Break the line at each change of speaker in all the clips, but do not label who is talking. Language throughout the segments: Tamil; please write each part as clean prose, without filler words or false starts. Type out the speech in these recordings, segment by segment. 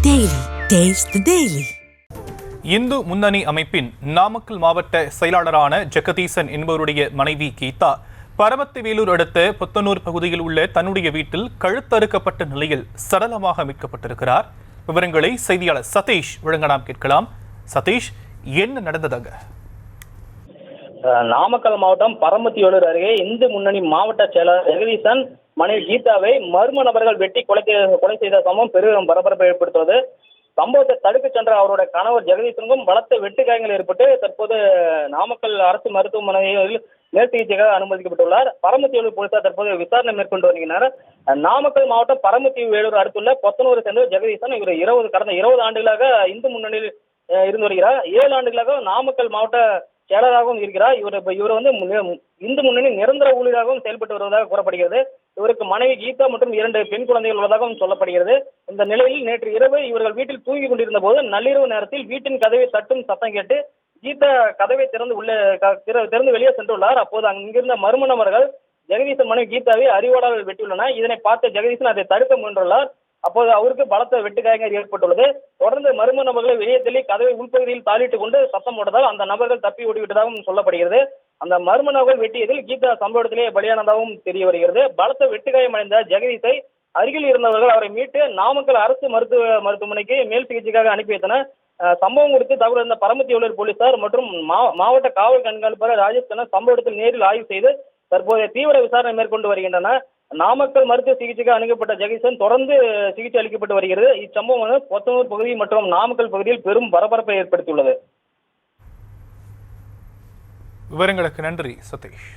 Daily. Taste the Daily.
Hindu முன்னணி அமைப்பின் நாமக்கல் மாவட்ட செயலாளரான ஜெகதீசன் என்பவருடைய மனைவி கீதா பரமத்திவேலூர் அடுத்த புத்தனூர் பகுதியில் உள்ள தன்னுடைய வீட்டில் கழுத்தறுக்கப்பட்ட நிலையில் சடலமாக மீட்கப்பட்டிருக்கிறார். விவரங்களை செய்தியாளர் சதீஷ் வழங்க நாம் கேட்கலாம். சதீஷ், என்ன நடந்ததாக?
நாமக்கல் மாவட்டம் பரமத்திவேலூர் அருகே இந்து முன்னணி மாவட்ட செயலாளர் ஜெகதீசன் மனைவி கீதாவை மர்ம நபர்கள் வெட்டி கொலை செய்த சம்பவம் பெரும் பரபரப்பை ஏற்படுத்துவது. சம்பவத்தை தடுக்க சென்ற அவருடைய கணவர் ஜெகதீசனுக்கும் பலத்த வெட்டு காயங்கள் ஏற்பட்டு தற்போது நாமக்கல் அரசு மருத்துவமனையில் மேல் சிகிச்சைக்காக அனுமதிக்கப்பட்டுள்ளார். பரமத்திவேலூர் போலீசார் தற்போது விசாரணை மேற்கொண்டு வருகின்றனர். நாமக்கல் மாவட்டம் பரமத்திவேலூர் அடுத்துள்ள பொத்தனூரை சேர்ந்த ஜெகதீசன் இவர் கடந்த 20 ஆண்டுகளாக இந்து முன்னணியில் இருந்து வருகிறார். 7 ஆண்டுகளாக நாமக்கல் மாவட்ட செயலராகவும் இருக்கிறார். இவர் இந்து முன்னணி நிரந்தர ஊழியராகவும் செயல்பட்டு வருவதாக கூறப்படுகிறது. இவருக்கு மனைவி கீதா மற்றும் 2 பெண் குழந்தைகள் உள்ளதாகவும் சொல்லப்படுகிறது. இந்த நிலையில் நேற்று இரவு இவர்கள் வீட்டில் தூங்கி கொண்டிருந்த போது நள்ளிரவு நேரத்தில் வீட்டின் கதவை தட்டும் சத்தம் கேட்டு கீதா கதவை திறந்து வெளியே சென்றுள்ளார். அப்போது அங்கிருந்த மர்ம நபர்கள் ஜெகதீசன் மனைவி கீதாவை அறிவாளால் வெட்டியுள்ளனர். இதனை பார்த்த ஜெகதீசன் அதை தடுக்க முயன்றுள்ளார். அப்போது அவருக்கு பலத்த வெட்டு காயங்கள் ஏற்பட்டுள்ளது. தொடர்ந்து மர்ம நபர்களை வெளியே தள்ளி கதவை உள்பகுதியில் தாளிட்டுக் கொண்டு சத்தம் போட்டதால் அந்த நபர்கள் தப்பி ஓடிவிட்டதாகவும் சொல்லப்படுகிறது. அந்த மர்ம நபர்கள் வெட்டியதில் கீதா சம்பவ இடத்திலேயே பலியானதாகவும் தெரிய வருகிறது. பலத்த வெட்டுக்காயம் அடைந்த ஜெகதீஷை அருகில் இருந்தவர்கள் அவரை மீட்டு நாமக்கல் அரசு மருத்துவமனைக்கு மேல் சிகிச்சைக்காக அனுப்பி வைத்தனர். சம்பவம் குறித்து தகவல் இருந்த பரமத்திவேலூர் போலீசார் மற்றும் மாவட்ட காவல் கண்காணிப்பாளர் ராஜேஷ் சம்பவ இடத்தில் நேரில் ஆய்வு செய்து தற்போதைய தீவிர விசாரணை மேற்கொண்டு வருகின்றனர். நாமக்கல் மருத்துவ சிகிச்சைக்கு அணுகப்பட்ட ஜெகதீசன் தொடர்ந்து சிகிச்சை அளிக்கப்பட்டு வருகிறது. இச்சம்பவம் பொத்தனூர் பகுதி மற்றும் நாமக்கல் பகுதியில் பெரும் பரபரப்பை ஏற்படுத்தியுள்ளது.
விவரங்களுக்கு நன்றி சதீஷ்.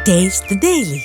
Taste the Daily.